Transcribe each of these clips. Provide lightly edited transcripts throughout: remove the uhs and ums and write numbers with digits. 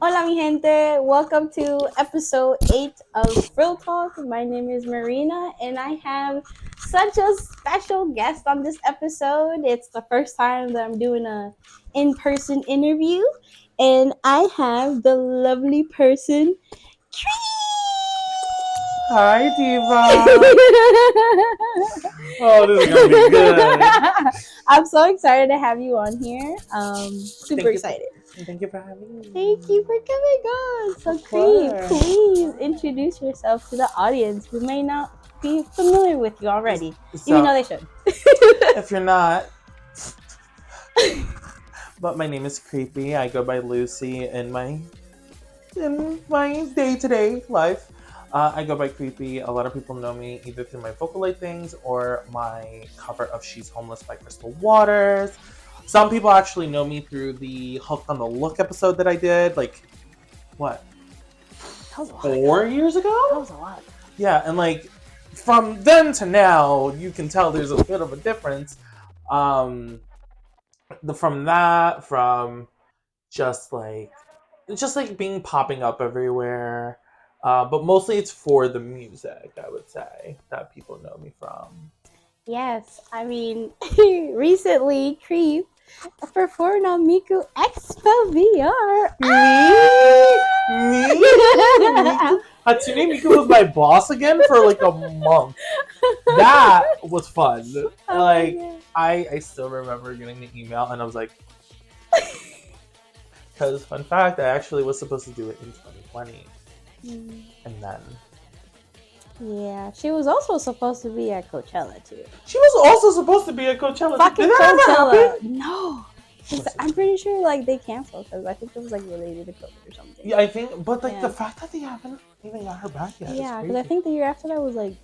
Hola, mi gente. Welcome to episode 8 of Frill Talk. My name is Marina, and I have such a special guest on this episode. It's the first time that I'm doing a in-person interview, and I have the lovely person, Hi, Diva. Oh, this is gonna be good. I'm so excited to have you on here. Super excited. Thank you for having me. Thank you for coming on. So, Creep, please introduce yourself to the audience who may not be familiar with you already, even though they should. If you're not, but my name is Creepy. I go by Lucy in my day-to-day life. I go by Creepy. A lot of people know me either through my Vocaloid things or my cover of She's Homeless by Crystal Waters. Some people actually know me through the Hooked on the Look episode that I did, like, what? That was a 4 years ago? That was a lot. Yeah, and like, from then to now, you can tell there's a bit of a difference. From just like being popping up everywhere. But mostly it's for the music, I would say, that people know me from. Yes, I mean, recently, Creep performed on MIKUEXPO VR. Me? Hatsune Miku was my boss again for like a month. That was fun. I still remember getting the email and I was like, because fun fact, I actually was supposed to do it in 2020. And then Yeah, she was also supposed to be at Coachella too. she was also supposed to be at Coachella. Fucking Did that ever Coachella! happen? No, I'm pretty sure like they canceled because I think it was like related to COVID or something. Yeah, I think, but like Yeah. the fact that they haven't even got her back yet. Yeah, is because I crazy. think the year after that was like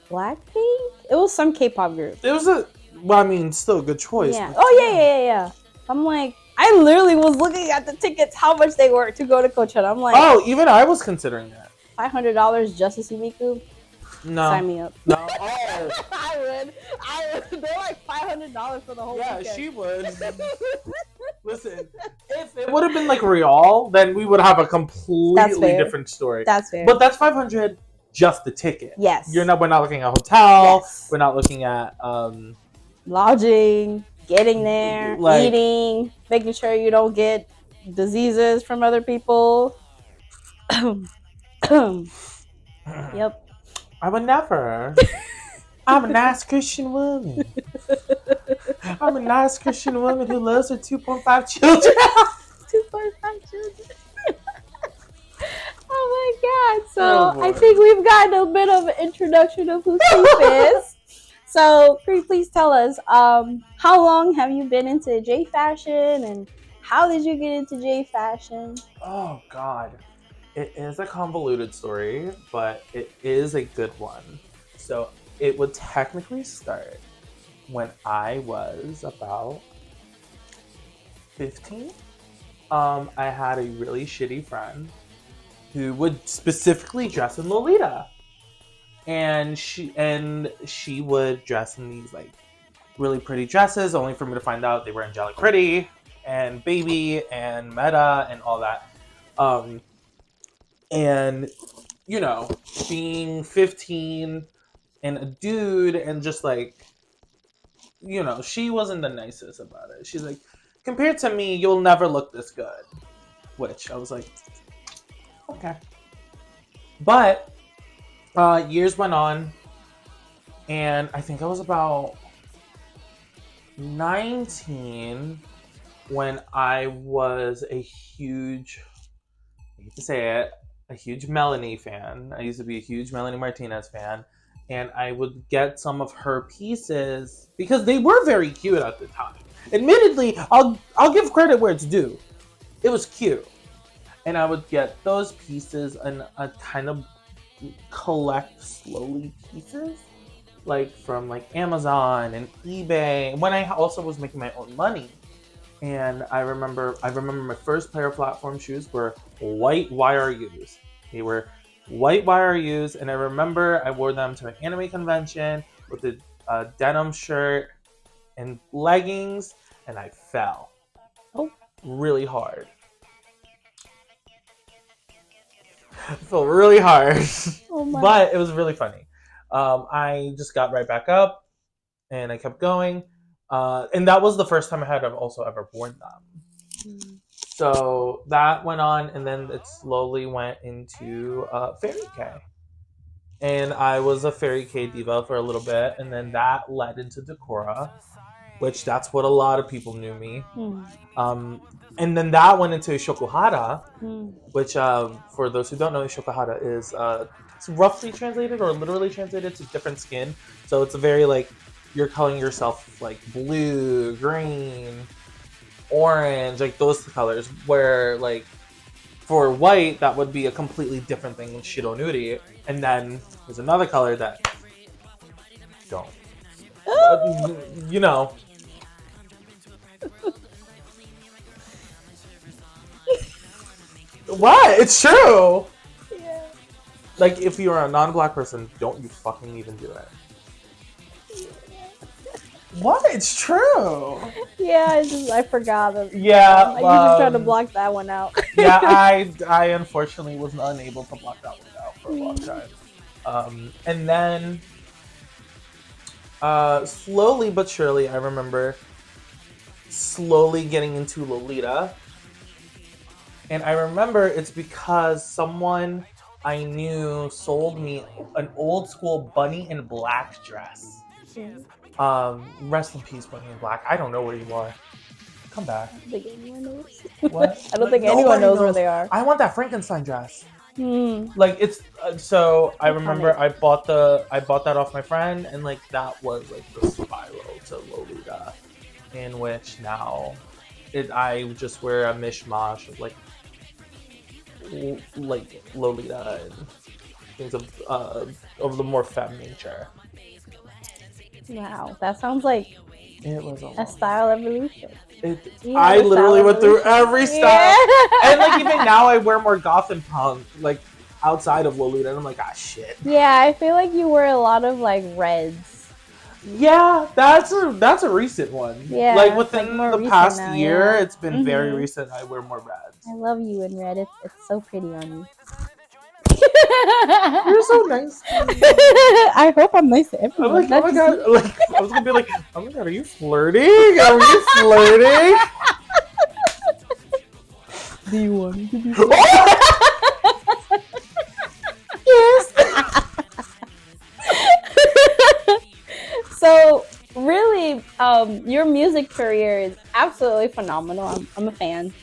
Blackpink. It was some K-pop group. It was still a good choice. Yeah. but Oh yeah. I'm like, I literally was looking at the tickets, how much they were to go to Coachella. I'm like, Oh, even I was considering that. $500 just to see Miku. No. Sign me up. No. Oh. I would. They're like $500 for the whole Yeah, weekend. she would. Listen, if it would have been like Real, then we would have a completely different story. That's fair. But that's $500 just the ticket. Yes. We're not looking at hotel. Yes. We're not looking at Lodging, getting there, Like- eating, making sure you don't get diseases from other people. Yep. I would never. I'm a nice Christian woman. I'm a nice Christian woman who loves her 2.5 children. 2.5 children. Oh my god. So Oh, I boy. think we've gotten a bit of an introduction of who Creep is. So Creep, please tell us, how long have you been into Jfashion and how did you get into Jfashion? Oh, God. It is a convoluted story, but it is a good one. So it would technically start when I was about 15. I had a really shitty friend who would specifically dress in Lolita. And she would dress in these like really pretty dresses, only for me to find out they were angelic pretty and baby and meta and all that. And you know, being 15 and a dude and just like, you know, she wasn't the nicest about it. She's like, compared to me, you'll never look this good. Which I was like, okay. But years went on, and I think I was about 19 when I was I hate to say it, a huge Melanie fan. I used to be a huge Melanie Martinez fan, and I would get some of her pieces because they were very cute at the time. Admittedly, I'll give credit where it's due. It was cute, and I would get those pieces and a kind of collect slowly pieces, like from like Amazon and eBay. When I also was making my own money. And I remember my first pair of platform shoes were white YRUs. They were white YRUs, and I remember I wore them to an anime convention with a denim shirt and leggings, and I fell. Oh. Really hard. felt really hard. Oh my. But it was really funny. I just got right back up and I kept going. And that was the first time I had also ever worn them. So that went on, and then it slowly went into Fairy K. And I was a Fairy K diva for a little bit, and then that led into Decora, which that's what a lot of people knew me. And then that went into Shokuhara, which for those who don't know, Shokuhara is it's roughly translated or literally translated to different skin. So it's a very like you're coloring yourself like blue, green, orange, like those colors. Where like for white, that would be a completely different thing in Shironuri. And then there's another color that don't. You know. What? It's true. Yeah. Like if you're a non-black person, don't you fucking even do it. What? It's true. Yeah, I forgot. Yeah, I usually try to block that one out. Yeah, I unfortunately was unable to block that one out for a long time. And then slowly but surely, I remember slowly getting into Lolita. And I remember it's because someone I knew sold me an old school Bunny in Black dress. Rest in peace, Bunny in Black. I don't know where you are. Come back. I don't think anyone knows. What? I don't think anyone knows where they are. I want that Frankenstein dress. Like it's so I remember I bought that off my friend, and like that was like the spiral to Lolita, in which now I just wear a mishmash of like Lolita and things of the more femme nature. Wow, that sounds like it was a style evolution. I literally went through every style, and like even now I wear more goth and punk like outside of Lolita, and I'm like, ah, shit. Yeah, I feel like you wear a lot of like reds. Yeah, that's a recent one. Yeah, like within the past now, year, yeah. It's been very recent. I wear more reds. I love you in red. It's so pretty on you. You're so nice. I hope I'm nice to everyone. I'm like, oh my god! Like, I was gonna be like, oh my god, are you flirting? Are you flirting? Do you want me to be? Yes. So really, your music career is absolutely phenomenal. I'm a fan.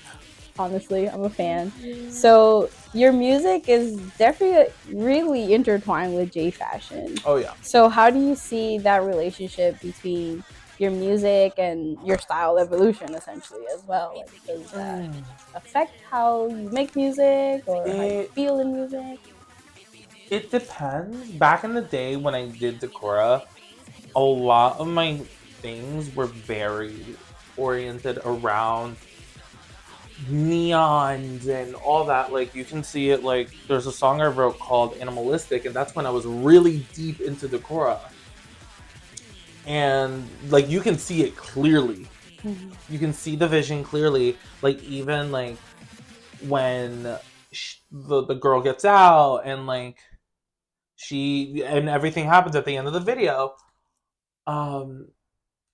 Honestly, I'm a fan. So your music is definitely really intertwined with Jfashion. Oh yeah. So how do you see that relationship between your music and your style evolution, essentially, as well? Like, does that affect how you make music or how you feel in music? It depends. Back in the day when I did Decora, a lot of my things were very oriented around neons and all that. Like you can see it, like there's a song I wrote called Animalistic, and that's when I was really deep into Decora. And like you can see it clearly. You can see the vision clearly. Like even like when the girl gets out and like and everything happens at the end of the video,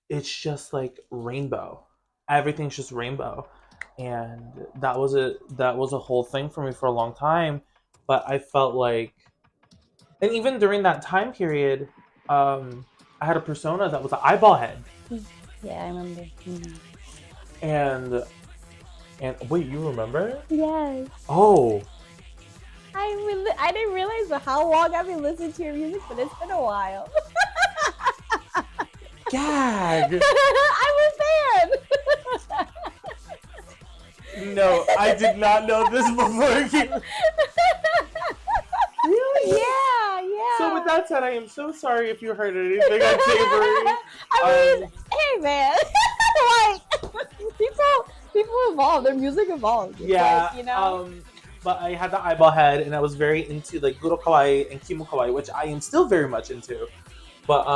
it's just like rainbow. Everything's just rainbow. And that was a whole thing for me for a long time. But I felt like, and even during that time period, I had a persona that was an eyeball head. Yeah, I remember. And wait, you remember? Yes. Oh. I didn't realize how long I've been listening to your music, but it's been a while. Gag. I'm a fan. No, I did not know this before you. Really? Yeah. So with that said, I am so sorry if you heard anything on Savory. I mean, hey man, like people evolve, their music evolves. Yeah, like, you know. But I had the eyeball head, and I was very into like Guro Kawaii and Kimo Kawaii, which I am still very much into. But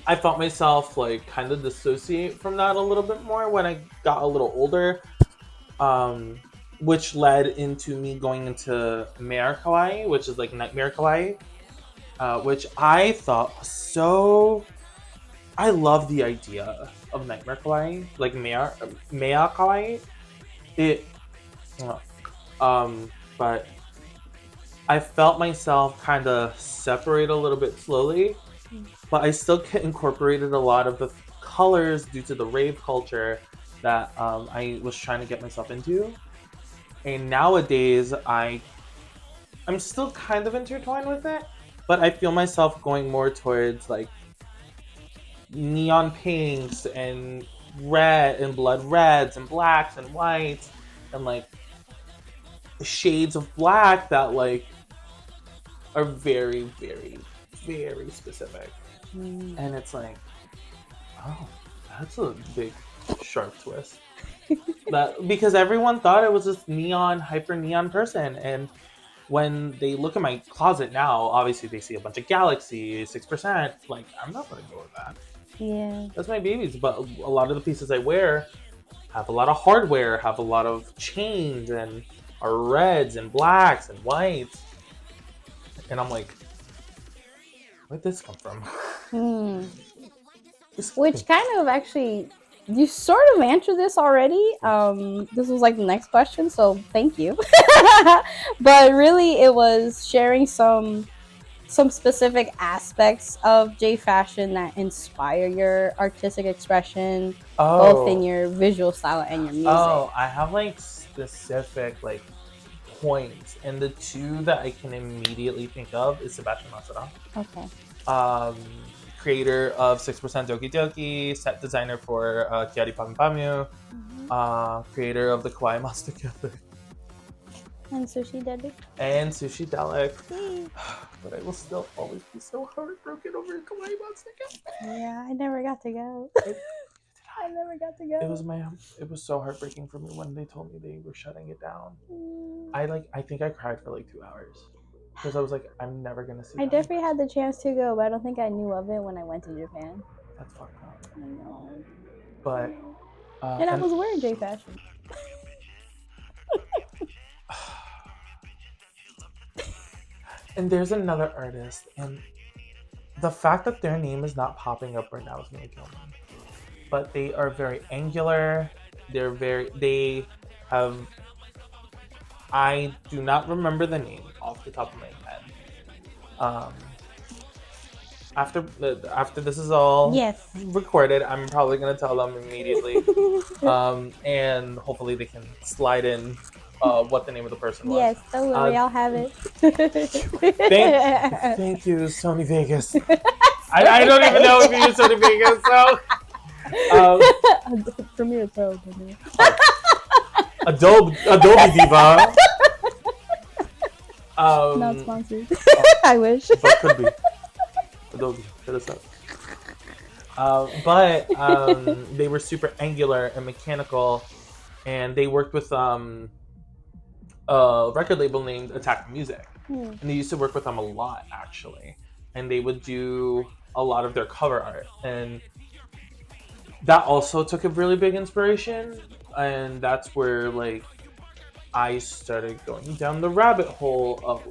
I felt myself like kind of dissociate from that a little bit more when I got a little older. which led into me going into Mare Kawaii, which is like Nightmare Kawaii, which I thought was so. I love the idea of Nightmare Kawaii, like Mare Kawaii. It, but I felt myself kind of separate a little bit slowly, but I still incorporated a lot of the colors due to the rave culture that I was trying to get myself into. And nowadays, I'm still kind of intertwined with it, but I feel myself going more towards like neon pinks and red and blood reds and blacks and whites and like shades of black that like are very, very, very specific. And it's like, oh, that's a big sharp twist. That because everyone thought it was this neon, hyper neon person, and when they look at my closet now, obviously they see a bunch of Galaxy 6%. Like, I'm not gonna go with that. Yeah, That's my babies. But a lot of the pieces I wear have a lot of hardware, have a lot of chains, and are reds and blacks and whites. And I'm like, where'd this come from? which kind of actually, you sort of answered this already. This was like the next question, so thank you. But really, it was sharing some specific aspects of Jfashion that inspire your artistic expression, both in your visual style and your music. Oh, I have like specific like points, and the two that I can immediately think of is Sebastian Masada. Okay. Creator of 6% Doki Doki, set designer for Kiari Pami Pamu, creator of the Kawaii Monster Killer. And Sushi Delic. And Sushi Delic. But I will still always be so heartbroken over Kawaii Monster Killer. Yeah, I never got to go. I never got to go. It was so heartbreaking for me when they told me they were shutting it down. I think I cried for like 2 hours. Because I was like, I'm never gonna see. I definitely had the chance to go, but I don't think I knew of it when I went to Japan. That's fucked up. I know. But and I was wearing Jfashion. And there's another artist, and the fact that their name is not popping up right now is gonna kill me. But they are very angular. They have. I do not remember the name off the top of my head. After this is all recorded, I'm probably gonna tell them immediately, and hopefully they can slide in what the name of the person was. Yes, don't worry, I'll have it. Thank you, Sony Vegas. I don't even know if you use Sony Vegas, so. Premiere Pro. Adobe Diva. Not sponsored. I wish. But could be. Adobe, hit us up. But they were super angular and mechanical, and they worked with a record label named Attack Music, and they used to work with them a lot actually, and they would do a lot of their cover art, and that also took a really big inspiration, and that's where like I started going down the rabbit hole of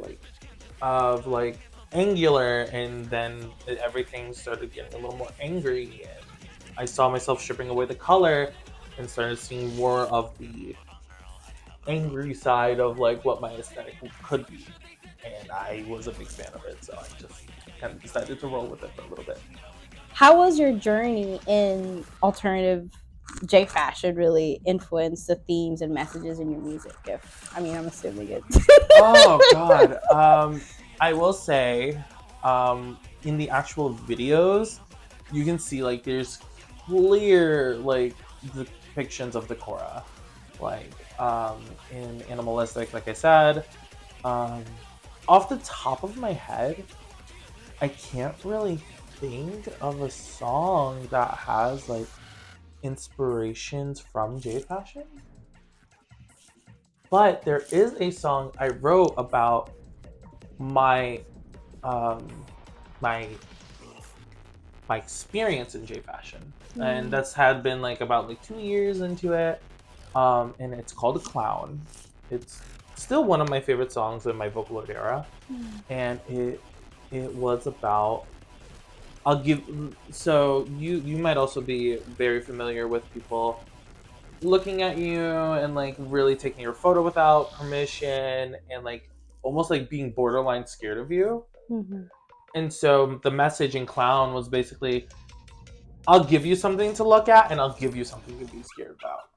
angular, and then everything started getting a little more angry, and I saw myself stripping away the color and started seeing more of the angry side of like what my aesthetic could be, and I was a big fan of it, so I just kind of decided to roll with it for a little bit. How was your journey in alternative Jfashion really influence the themes and messages in your music? I'm assuming it. Oh God. I will say, in the actual videos, you can see like there's clear like depictions of the Korra, like in Animalistic, like I said. Off the top of my head, I can't really think of a song that has like inspirations from Jfashion, but there is a song I wrote about my my experience in Jfashion, and that's had been like about like 2 years into it, and it's called A Clown, It's still one of my favorite songs in my Vocaloid era, and it was about. I'll give. So you might also be very familiar with people looking at you and like really taking your photo without permission and like almost like being borderline scared of you. Mm-hmm. And so the message in Clown was basically, I'll give you something to look at and I'll give you something to be scared about.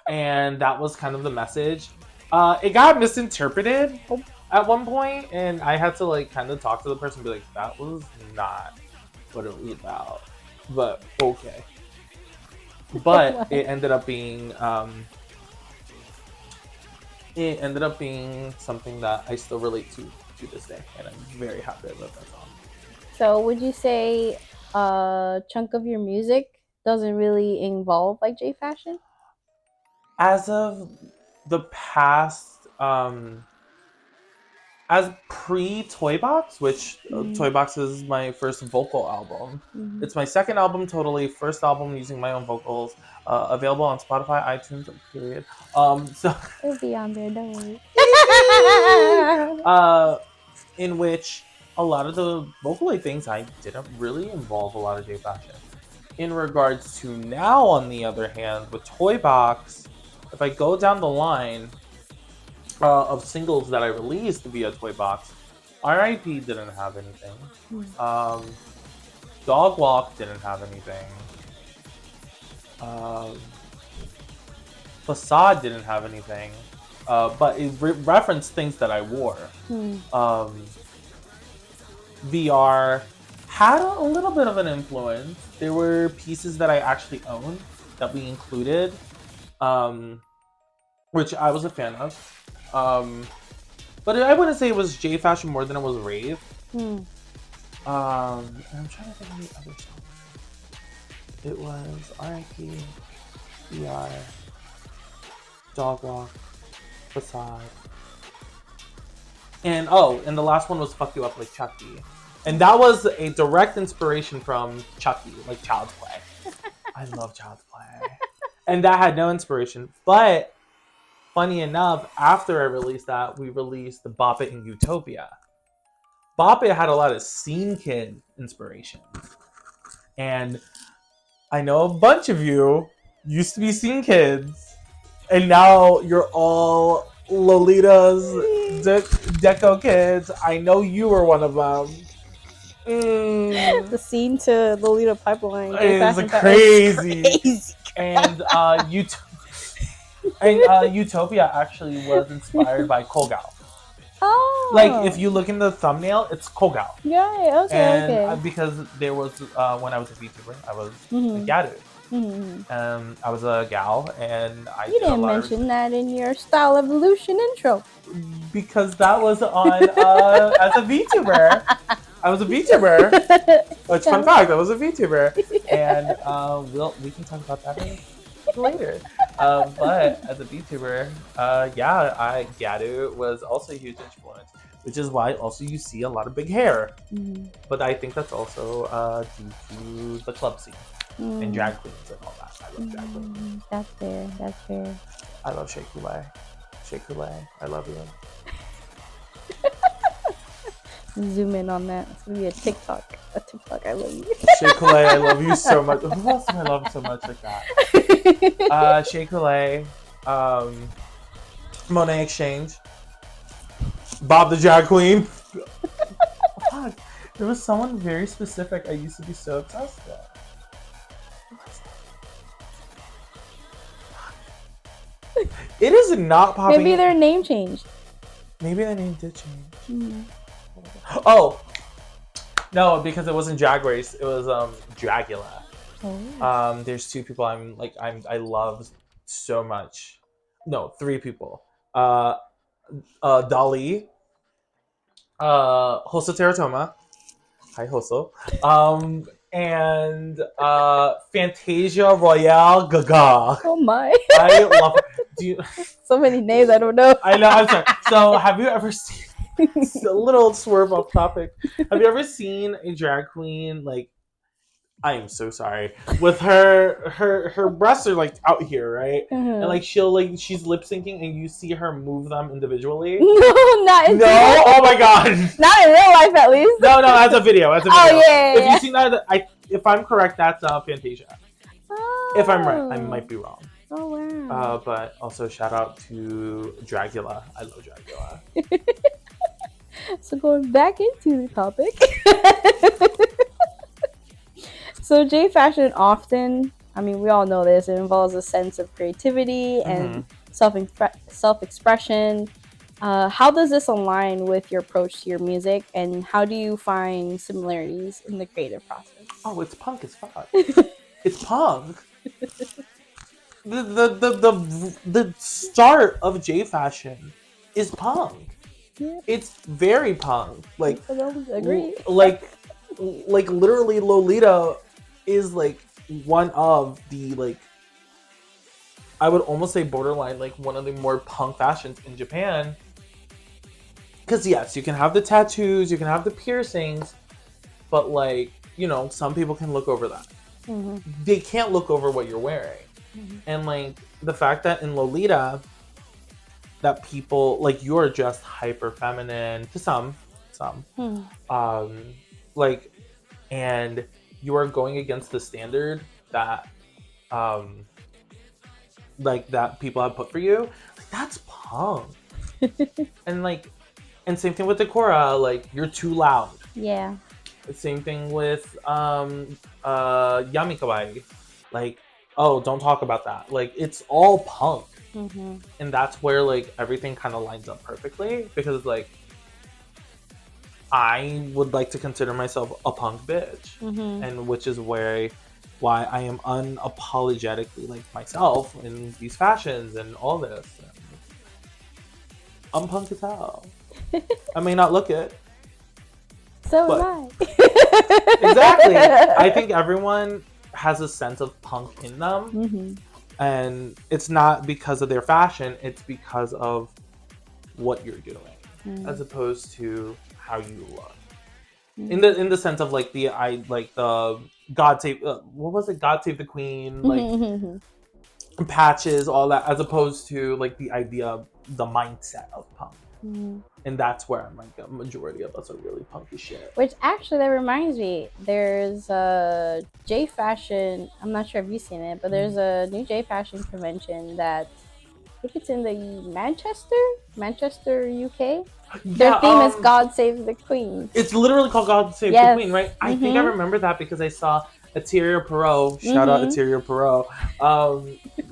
And that was kind of the message. It got misinterpreted at one point, and I had to like kind of talk to the person and be like, that was not what it was about. But okay. But it ended up being something that I still relate to this day, and I'm very happy I love that song. So would you say a chunk of your music doesn't really involve like Jfashion? As of the past, as pre Toy Box, which Toy Box is my first vocal album. Mm-hmm. It's my second album totally, first album using my own vocals, available on Spotify, iTunes, period. So It'll be on there, don't worry. In which a lot of the Vocaloid things I didn't really involve a lot of Jfashion. In regards to now, on the other hand, with Toy Box, if I go down the line of singles that I released via Toy Box, R.I.P. didn't have anything. Dog Walk didn't have anything. Facade didn't have anything. But it referenced things that I wore. VR had a little bit of an influence. There were pieces that I actually owned that we included, which I was a fan of. But I wouldn't say it was Jfashion more than it was rave. I'm trying to think of the other songs. It was R.I.P., VR, Dog Walk, Facade. And the last one was Fuck You Up Like Chucky. And that was a direct inspiration from Chucky, like Child's Play. I love Child's Play. And that had no inspiration. But, funny enough, after I released that, we released the Bop It and Utopia. Bop It had a lot of Scene Kid inspiration. And I know a bunch of you used to be Scene Kids. And now you're all Lolitas, Deco kids. I know you were one of them. The scene to Lolita Pipeline is crazy. And Utopia actually was inspired by Kogal. Oh, like if you look in the thumbnail, it's Kogal. Yeah, okay, and okay. Because there was when I was a VTuber, I was a Gadu. I was a gal, and you didn't mention that in your Style Evolution intro. Because that was on as a VTuber. I was a VTuber. Which fun fact, I was a VTuber, and we can talk about that later. But as a VTuber, Gadu was also a huge influence, which is why also you see a lot of big hair. But I think that's also due to the club scene and drag queens and all that. I love drag queens. That's fair. I love Shea Coulee. Shea Coulee, I love you. Zoom in on that. It's gonna be a TikTok, I love you. Shea Coulee, I love you so much. Who else do I love so much like that? Shea Coulee, Monet Exchange, Bob the Drag Queen. Fuck, there was someone very specific I used to be so obsessed with. It is not popping. Maybe their name changed. Maybe their name did change. Oh no, because it wasn't Drag Race. It was Dragula. There's two people I love so much. No, three people. Dali, Hoso Teratoma. Hi Hoso. And Fantasia Royale Gaga. Oh my! I love her. So many names I don't know. I know. I'm sorry. So, have you ever seen? It's a little swerve off topic. Have you ever seen a drag queen like I am so sorry. With her breasts are like out here, right? And like she's lip syncing, and you see her move them individually. No, not in No, oh my god, not in real life at least. no, that's a video. That's a video. Oh yeah. If you've seen that, if I'm correct, that's Fantasia. Oh. If I'm right, I might be wrong. Oh wow. But also shout out to Dracula. I love Dracula. So going back into the topic. So Jfashion often, I mean, we all know this, it involves a sense of creativity and self-expression. How does this align with your approach to your music, and how do you find similarities in the creative process? Oh, it's punk as fuck. It's punk. The start of Jfashion is punk. Yeah. It's very punk. Like, I don't agree. Like literally, Lolita is like one of the like, I would almost say borderline like one of the more punk fashions in Japan. Because yes, you can have the tattoos, you can have the piercings, but like, you know, some people can look over that. Mm-hmm. They can't look over what you're wearing. Mm-hmm. And like the fact that in Lolita, that people like, you're just hyper feminine to some, like, and you are going against the standard that, like that people have put for you. Like, that's punk. And like, and same thing with Decora. Like, you're too loud. Yeah. Same thing with Yamikawaii. Like, oh, don't talk about that. Like, it's all punk. Mm-hmm. And that's where like everything kind of lines up perfectly, because it's like, I would like to consider myself a punk bitch. Mm-hmm. And which is why I am unapologetically like myself in these fashions and all this. And I'm punk as hell. I may not look it. So am I. Exactly. I think everyone has a sense of punk in them. Mm-hmm. And it's not because of their fashion, it's because of what you're doing, as opposed to how you look. In the sense of like the God save what was it? God Save the Queen, like patches, all that, as opposed to like the idea of the mindset of punk. And that's where I'm like, a majority of us are really punk as shit. Which actually, that reminds me, there's a Jfashion, I'm not sure if you've seen it, but there's a new Jfashion convention that, I think it's in the Manchester, UK. Their theme is God Save the Queen. It's literally called God Save the Queen, right? I think I remember that because I saw Ateria Perot. Shout out Ateria Perot.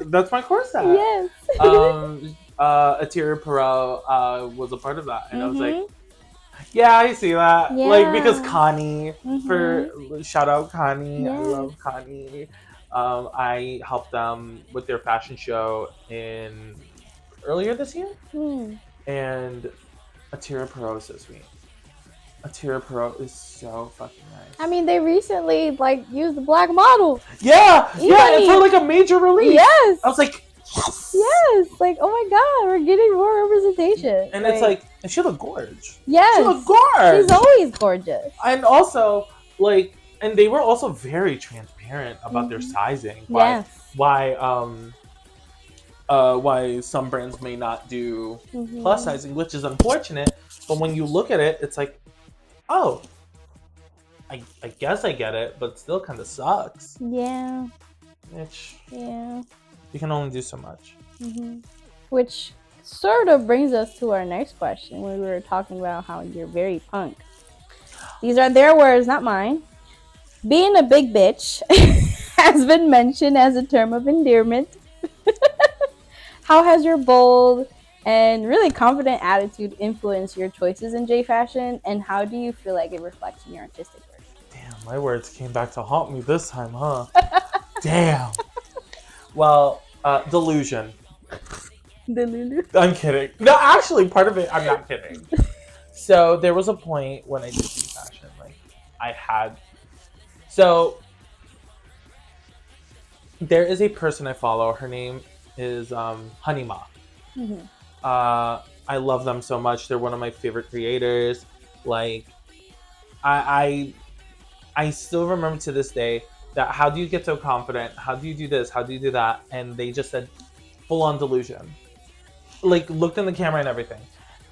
That's my core set. Yes. Ateria Perot was a part of that, and I was like, yeah, I see that. Yeah. Like, because Connie, for shout out Connie, yes. I love Connie. I helped them with their fashion show earlier this year, and Ateria Perot is so sweet. Ateria Perot is so fucking nice. I mean, they recently like used the black model. Yeah, and for like a major release. Yes, I was like, yes, like, oh my god, we're getting more representation. And it's like, and she looked gorgeous. Yes, she looked gorgeous. She's always gorgeous. And also, like, and they were also very transparent about their sizing. Why some brands may not do plus sizing, which is unfortunate. But when you look at it, it's like, oh, I guess I get it, but it still kind of sucks. Yeah. You can only do so much. Which sort of brings us to our next question, when we were talking about how you're very punk. These are their words, not mine. Being a big bitch has been mentioned as a term of endearment. How has your bold and really confident attitude influenced your choices in Jfashion, and how do you feel like it reflects in your artistic work? Damn, my words came back to haunt me this time, huh? Damn. Well, delusion. I'm kidding. No, actually, part of it, I'm not kidding. So there was a point when I did Jfashion, like I had. So there is a person I follow. Her name is Honeyma. I love them so much. They're one of my favorite creators. Like, I still remember to this day that how do you get so confident? How do you do this? How do you do that? And they just said full on delusion. Like looked in the camera and everything.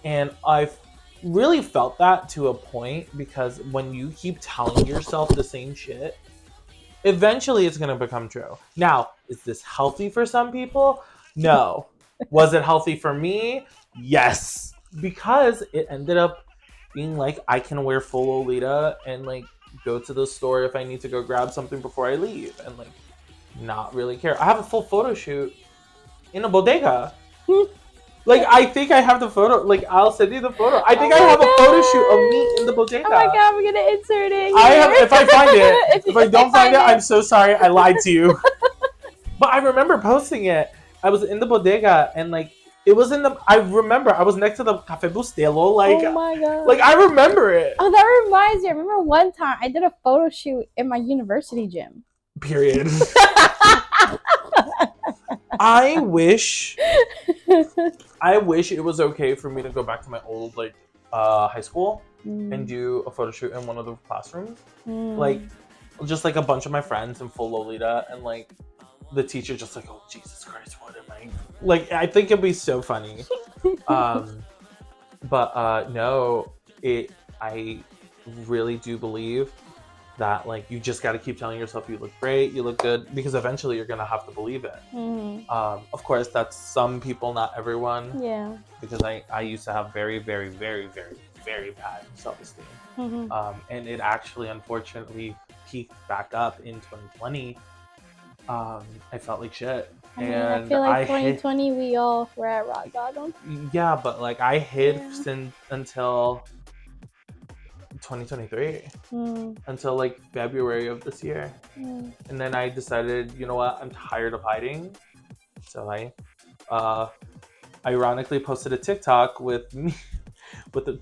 And I've really felt that to a point because when you keep telling yourself the same shit, eventually it's going to become true. Now, is this healthy for some people? No. Was it healthy for me? Yes. Because it ended up being like I can wear full Lolita and like go to the store if I need to go grab something before I leave and like not really care. I have a full photo shoot in a bodega. Like, I think I have the photo. Like, I'll send you the photo. I think I have a photo shoot of me in the bodega. Oh my god, I'm gonna insert it here. I have, if I find it. If I don't find it, I'm so sorry. I lied to you. But I remember posting it. I was in the bodega, and like, it was in the. I remember I was next to the Cafe Bustelo. Like, oh my god. Like, I remember it. Oh, that reminds me. I remember one time I did a photo shoot in my university gym. Period. I wish it was okay for me to go back to my old like high school and do a photo shoot in one of the classrooms. Like just like a bunch of my friends in full Lolita and like the teacher just like, oh Jesus Christ, what am I like? I think it'd be so funny. But no, I really do believe that like you just got to keep telling yourself you look great, you look good, because eventually you're gonna have to believe it. Of course, that's some people, not everyone. Yeah. Because I used to have very, very, very, very, very bad self-esteem, and it actually unfortunately peaked back up in 2020. I felt like shit. I feel like 2020 we all were at rock bottom. Yeah, but like I hid since until 2023 until like February of this year, and then I decided, you know what, I'm tired of hiding, so I ironically posted a TikTok with me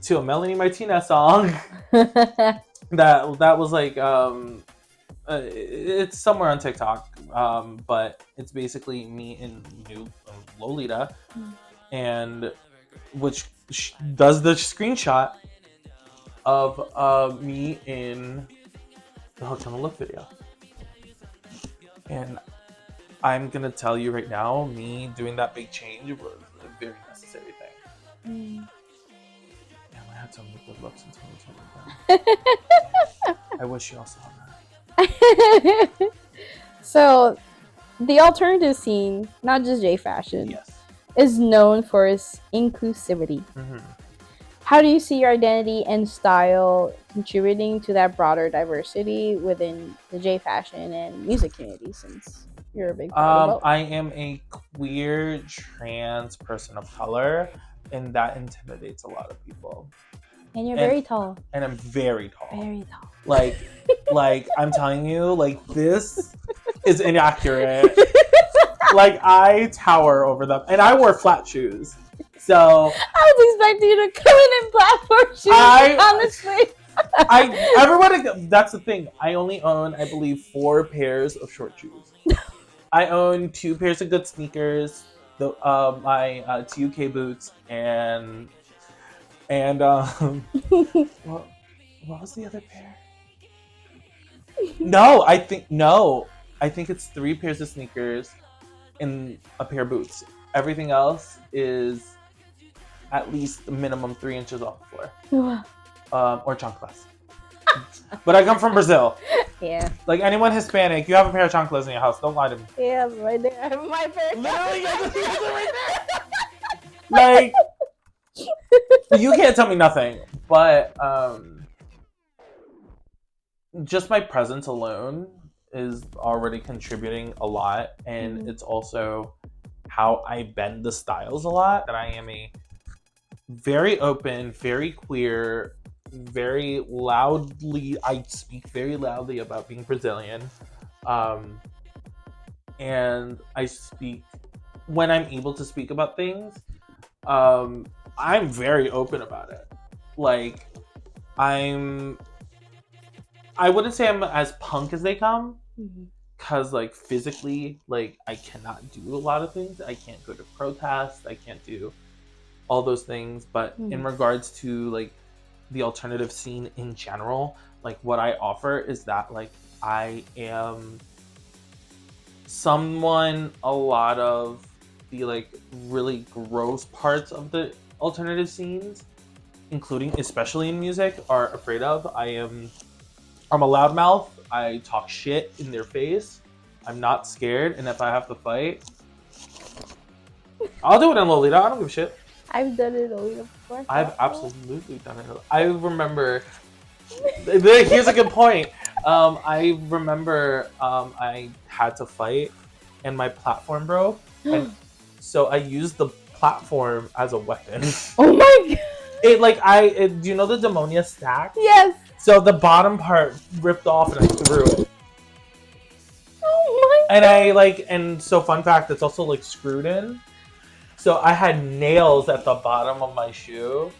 to a Melanie Martinez song that was like it's somewhere on TikTok, but it's basically me in new Lolita, and which does the screenshot of me in the Hotel Look video. And I'm gonna tell you right now, me doing that big change was a very necessary thing. Damn, I had so many good looks in 2020. I wish you all saw that. So, the alternative scene, not just Jfashion, Yes. is known for its inclusivity. How do you see your identity and style contributing to that broader diversity within the Jfashion and music community, since you're a big part of both? I am a queer trans person of color, and that intimidates a lot of people. And you're very tall. And I'm very tall. Very tall. Like I'm telling you, like this is inaccurate. Like I tower over them, and I wore flat shoes. So I was expecting you to come in platform shoes. Honestly, everybody. That's the thing. I only own, I believe, 4 pairs of short shoes. I own 2 pairs of good sneakers, my TUK boots, and what was the other pair? I think it's 3 pairs of sneakers and a pair of boots. Everything else is at least minimum 3 inches off the floor. Or chanclas. But I come from Brazil. Yeah. Like anyone Hispanic, you have a pair of chanclas in your house. Don't lie to me. Yeah, right there. I have my pair. Literally, you have the right there. Like, you can't tell me nothing. But just my presence alone is already contributing a lot, and it's also how I bend the styles a lot. And I am a very open, very queer, very loudly, I speak very loudly about being Brazilian. And I speak, when I'm able to speak about things, I'm very open about it. Like, I wouldn't say I'm as punk as they come, because like physically, like I cannot do a lot of things. I can't go to protests, I can't do all those things, but in regards to like the alternative scene in general, like what I offer is that like I am someone a lot of the like really gross parts of the alternative scenes, including especially in music, are afraid of. I'm a loudmouth. I talk shit in their face. I'm not scared, and if I have to fight, I'll do it in Lolita. I don't give a shit. I've done it Lolita before. I've absolutely done it. I remember. Here's a good point. I remember I had to fight, and my platform broke, and so I used the platform as a weapon. Oh my god! Do you know the Demonia stack? Yes. So the bottom part ripped off, and I threw it. Oh my! And so fun fact, it's also like screwed in. So I had nails at the bottom of my shoe,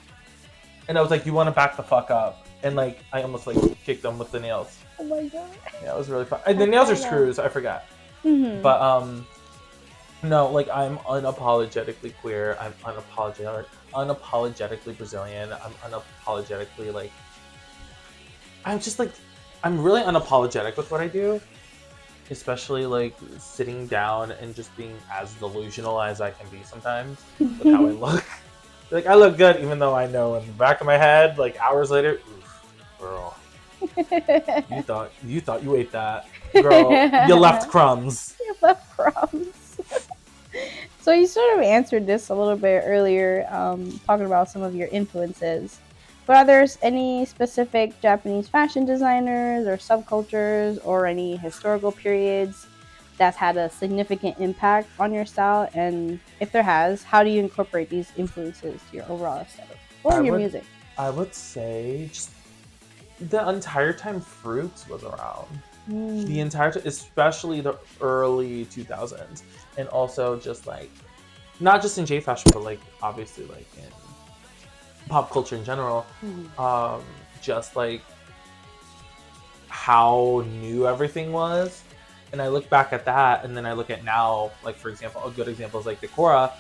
and I was like, "You want to back the fuck up?" And like I almost like kicked them with the nails. Oh my god! Yeah, it was really fun. And the nails are screws. I forgot. Mm-hmm. But no, like I'm unapologetically queer. I'm unapologetically Brazilian. I'm unapologetically like. I'm just like, I'm really unapologetic with what I do. Especially like sitting down and just being as delusional as I can be sometimes with how I look. Like I look good, even though I know in the back of my head, like hours later, oof, girl, you thought you ate that, girl. You left crumbs. You left crumbs. So you sort of answered this a little bit earlier, talking about some of your influences. But are there any specific Japanese fashion designers or subcultures or any historical periods that's had a significant impact on your style? And if there has, how do you incorporate these influences to your overall aesthetic or your music? I would say just the entire time Fruits was around. The entire time, especially the early 2000s. And also just like, not just in Jfashion, but like obviously like in pop culture in general, just like how new everything was. And I look back at that, and then I look at now, like for example, a good example is like Decora.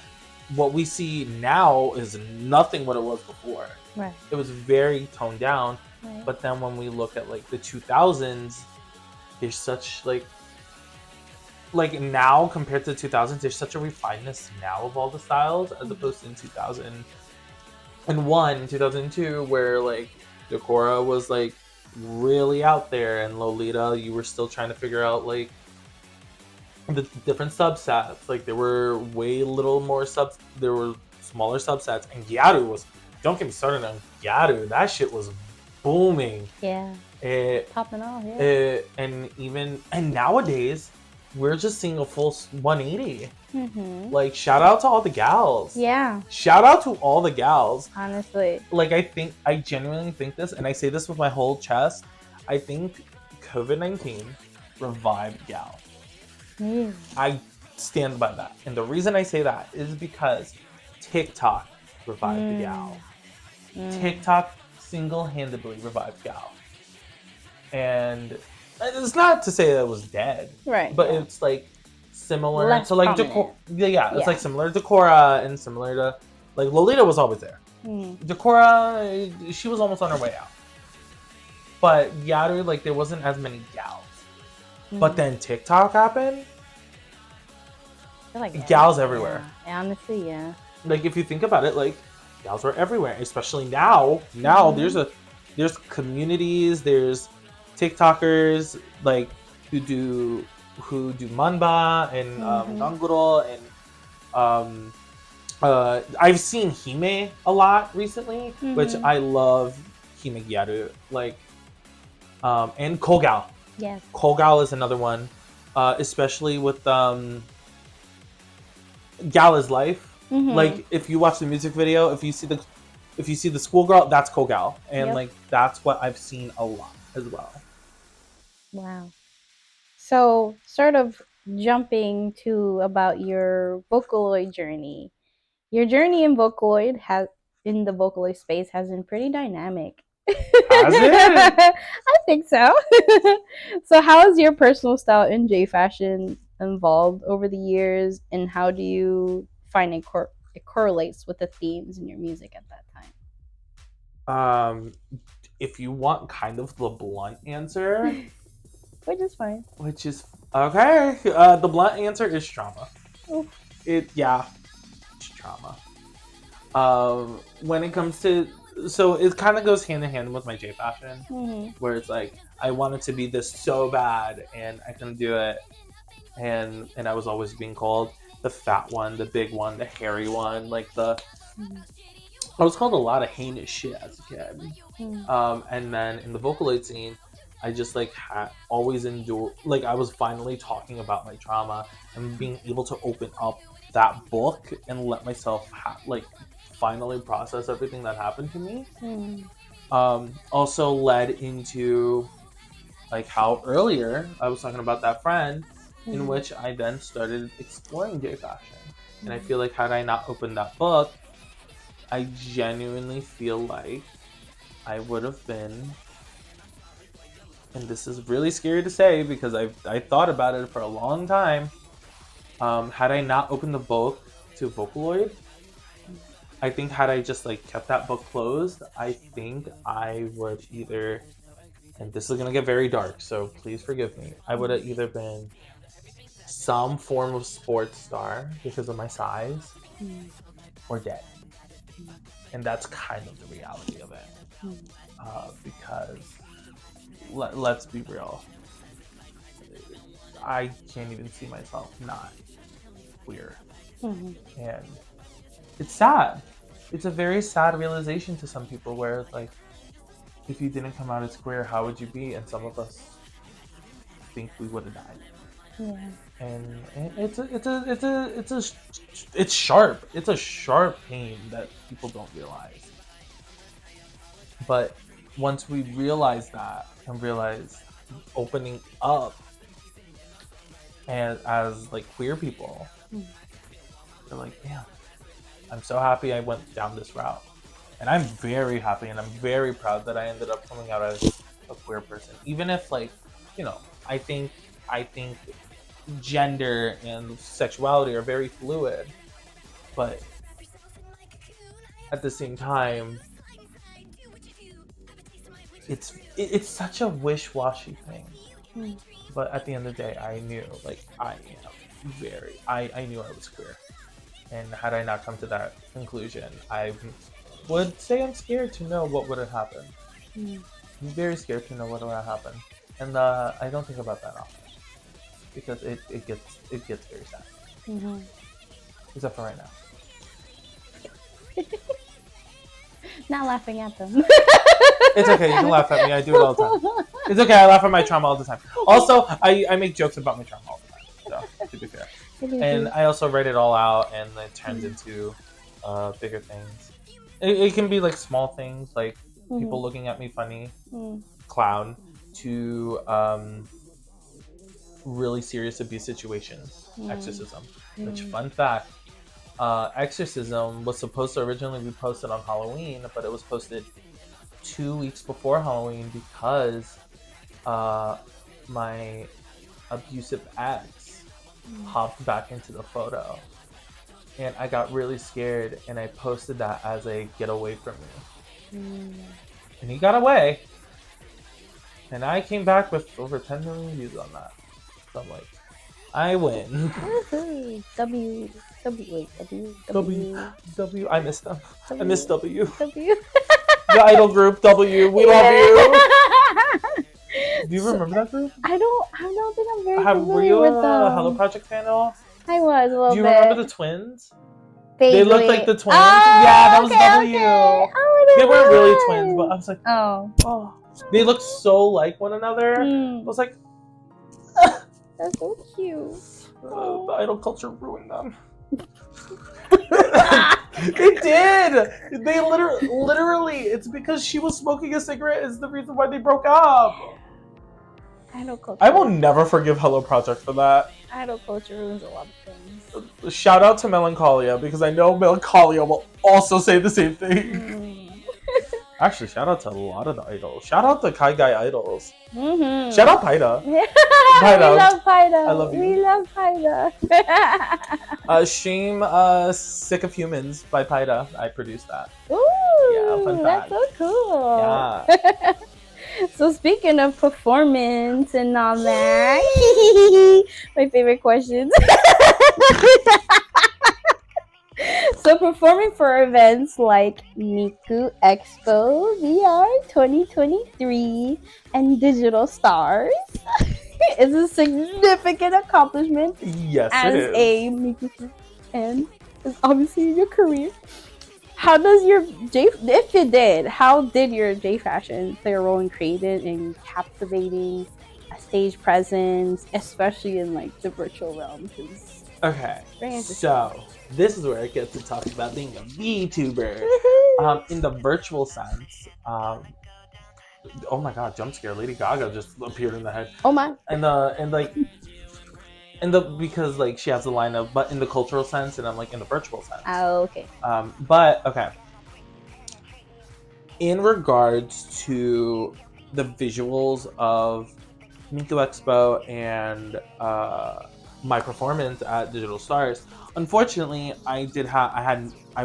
What we see now is nothing what it was before. Right. It was very toned down. Right. But then when we look at like the 2000s, there's such like now compared to the 2000s, there's such a refinedness now of all the styles as opposed to in 2002, where like Decora was like really out there, and Lolita, you were still trying to figure out like the different subsets. Like there were there were smaller subsets, and Gyaru was, don't get me started on Gyaru, that shit was booming. Yeah. Popping off, yeah. And nowadays we're just seeing a full 180. Like shout out to all the gals. Yeah. Shout out to all the gals. Honestly. Like I genuinely think this, and I say this with my whole chest. I think COVID-19 revived gal. I stand by that. And the reason I say that is because TikTok revived the gal. TikTok single-handedly revived gal. And it's not to say that it was dead. Right. But it's like similar less to like Decora. It's like similar to Decora and similar to like Lolita was always there. Decora, she was almost on her way out. But Yaru, like there wasn't as many gals. But then TikTok happened. Like gals everywhere. Yeah. Honestly, yeah. Like if you think about it, like gals were everywhere, especially now. Now there's communities, there's TikTokers like who do manba and nanguro, and I've seen Hime a lot recently, which I love. Hime Gyaru, like and Kogal. Yes. Kogal is another one, especially with Gal is Life. Like if you watch the music video, if you see the schoolgirl, that's Kogal, and like that's what I've seen a lot as well. Wow. So, sort of jumping to about your Vocaloid journey. Your journey in Vocaloid in the Vocaloid space has been pretty dynamic. Has it? I think so. So, how has your personal style in Jfashion evolved over the years, and how do you find it correlates with the themes in your music at that time? If you want kind of the blunt answer, which is fine. Which is okay. The blunt answer is trauma. Oof. It's trauma. When it comes to, so it kind of goes hand in hand with my Jfashion, where it's like I wanted to be this so bad and I couldn't do it, and I was always being called the fat one, the big one, the hairy one, like I was called a lot of heinous shit as a kid. And then in the Vocaloid scene, I just like had always endured, like I was finally talking about my trauma and being able to open up that book and let myself finally process everything that happened to me. Also led into like how earlier I was talking about that friend in which I then started exploring Jfashion. And I feel like had I not opened that book, I genuinely feel like I would have been, and this is really scary to say because I thought about it for a long time, had I not opened the book to Vocaloid, I think had I just like kept that book closed, I think I would either, and this is gonna get very dark, so please forgive me, I would have either been some form of sports star because of my size, or dead. And that's kind of the reality of it. Because let's be real, I can't even see myself not queer. And it's sad. It's a very sad realization to some people where it's like, if you didn't come out as queer, how would you be? And some of us think we would have died. Yeah. And it's sharp. It's a sharp pain that people don't realize. But once we realize that and realize opening up and as like queer people, they're like, damn, I'm so happy I went down this route. And I'm very happy and I'm very proud that I ended up coming out as a queer person. Even if like, you know, I think gender and sexuality are very fluid, but at the same time, it's such a wish-washy thing. But at the end of the day, I knew, like, I knew I was queer. And had I not come to that conclusion, I would say I'm scared to know what would have happened. I'm very scared to know what would have happened. And I don't think about that often. Because it gets very sad. Except for right now. Not laughing at them. It's okay, you can laugh at me. I do it all the time. It's okay, I laugh at my trauma all the time. Also, I make jokes about my trauma all the time. So, to be fair. And I also write it all out and it turns into bigger things. It can be like small things, like people looking at me funny, clown, to really serious abuse situations, exorcism. Which, fun fact, exorcism was supposed to originally be posted on Halloween, but it was posted 2 weeks before Halloween because my abusive ex hopped back into the photo. And I got really scared and I posted that as a get away from me. And he got away. And I came back with over 10 million views on that. So I'm like, I win. W. I miss them. I miss W. W. The idol group W. We love you. Do you remember that group? I don't think I'm very familiar Were you with a them. Hello Project fan at all? I was a little bit. Do you remember the twins? Vaguely. They looked like the twins. Oh, yeah, that was okay, W. Okay. Oh, they weren't really twins, but I was like, oh. They looked so like one another. I was like, that's so cute. The idol culture ruined them. It did. They literally. It's because she was smoking a cigarette is the reason why they broke up. Idol culture. I will never forgive Hello Project for that. Idol culture ruins a lot of things. Shout out to Melancholia because I know Melancholia will also say the same thing. Actually, shout out to a lot of the idols. Shout out to Kai Guy idols. Shout out Paida. Paida. We love Paida. I love you. We love Paida. Stream Sick of Humans by Paida. I produced that. Ooh, yeah, fun fact. That's so cool. Yeah. So speaking of performance and all that, my favorite questions. So performing for events like MIKUEXPO VR 2023 and Digital Stars is a significant accomplishment Yes, it as is. a Miku fan, and it's obviously in your career. How does your if you did, how did your Jfashion play a role in creating and captivating a stage presence, especially in like the virtual realm? Okay, Very interesting. so this is where I get to talk about being a VTuber. In the virtual sense, oh my god, jump scare! Lady Gaga just appeared in the head. Oh my! And because like she has the line of, but in the cultural sense, and I'm like in the virtual sense. Oh, okay. But okay. In regards to the visuals of MIKUEXPO and my performance at Digital Stars, unfortunately, I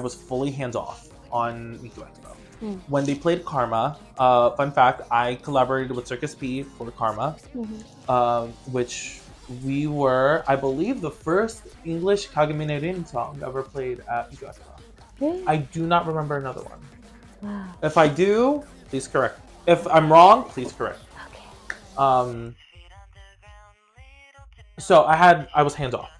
was fully hands off on MIKUEXPO. When they played Karma, fun fact, I collaborated with Circus P for Karma, which we were, I believe, the first English Kagamine Rin song ever played at MIKUEXPO. I do not remember another one. Wow. If I do, please correct. If I'm wrong, please correct. Okay. So I was hands off.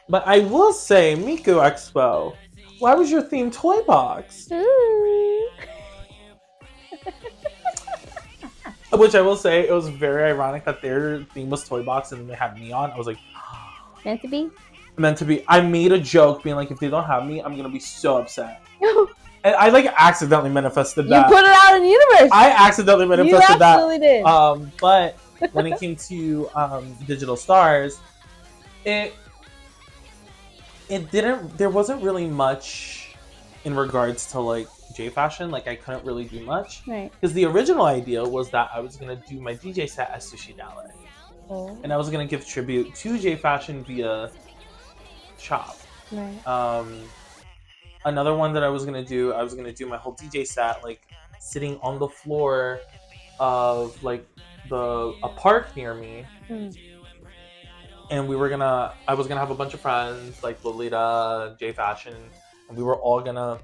But I will say, MIKUEXPO, why was your theme toy box? Which I will say, it was very ironic that their theme was toy box and they had me on. I was like, meant to be. Meant to be. I made a joke being like, if they don't have me, I'm gonna be so upset. And I like accidentally manifested that. You put it out in the universe. I accidentally manifested that. You absolutely did. But when it came to Digital Stars, it didn't. There wasn't really much in regards to like Jfashion. Like I couldn't really do much, right? Because the original idea was that I was gonna do my DJ set as Sushi Dale, and I was gonna give tribute to Jfashion via Chop. Right. Another one that I was gonna do my whole DJ set like sitting on the floor of like a park near me, and I was gonna have a bunch of friends like Lolita, Jfashion, and we were all gonna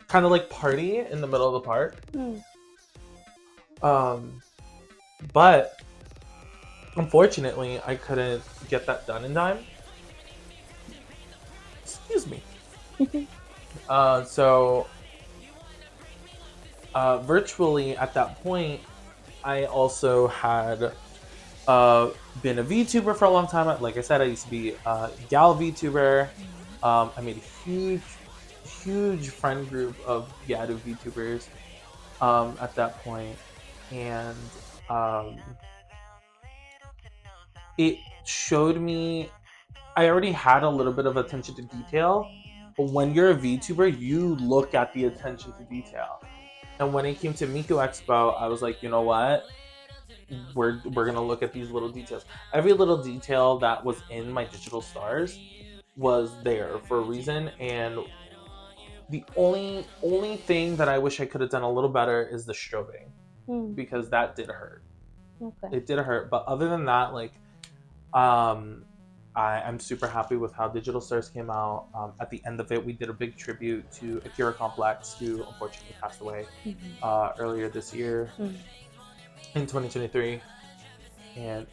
kind of like party in the middle of the park. But unfortunately, I couldn't get that done in time. Excuse me. So virtually at that point, I also had been a VTuber for a long time. Like I said, I used to be a gal VTuber. I made a huge friend group of Yadu VTubers at that point, and it showed me I already had a little bit of attention to detail. But when you're a VTuber, you look at the attention to detail. And when it came to MIKUEXPO, I was like, you know what? We're gonna look at these little details. Every little detail that was in my Digital Stars was there for a reason. And the only thing that I wish I could have done a little better is the strobing, because that did hurt. Okay. It did hurt, but other than that, like, I'm super happy with how Digital Stars came out. At the end of it, we did a big tribute to Akira Complex, who unfortunately passed away earlier this year in 2023. And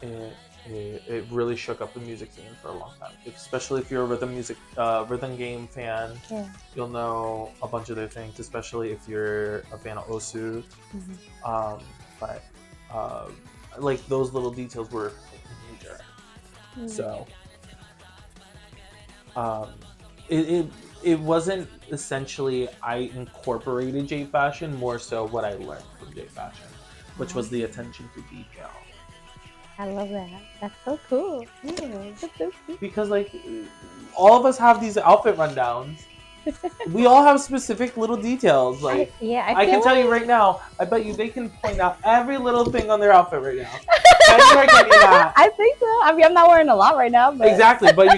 it really shook up the music scene for a long time. Especially if you're a rhythm game fan, you'll know a bunch of their things, especially if you're a fan of Osu. But like those little details were major. So it wasn't essentially I incorporated Jfashion, more so what I learned from Jfashion, which was the attention to detail. I love that. That's so cool. Yeah, that's so cool. Because like all of us have these outfit rundowns. We all have specific little details. Like I can tell you right now, I bet you they can point out every little thing on their outfit right now. I think so. I mean, I'm not wearing a lot right now, but exactly. But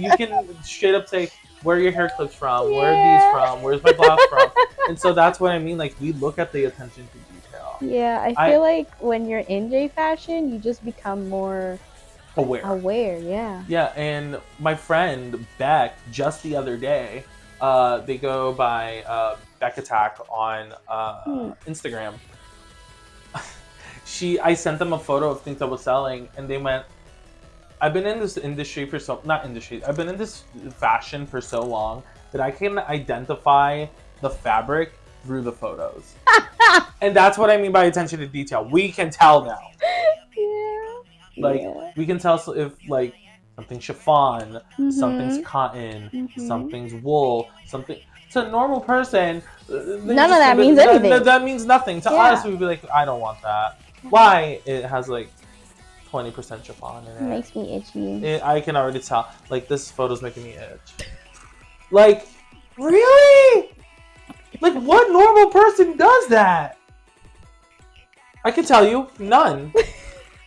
you can straight up say where are your hair clips from, where are these from, where's my blouse from, and so that's what I mean. Like we look at the attention to detail. Yeah, I feel like when you're in Jfashion, you just become more aware. Yeah. Yeah, and my friend Beck, just the other day, they go by Beck Attack on Instagram. I sent them a photo of things I was selling, and they went, I've been in this industry for not industry, I've been in this fashion for so long that I can identify the fabric through the photos. And that's what I mean by attention to detail. We can tell now. Yeah. Like, we can tell if, like, something's chiffon, something's cotton, something's wool, something. To a normal person, none of that means anything. That means nothing. To us, we'd be like, I don't want that. Why? It has, like, 20% chiffon in it. It makes me itchy. I can already tell. Like, this photo's making me itch. Like, really? Like, what normal person does that? I can tell you, none.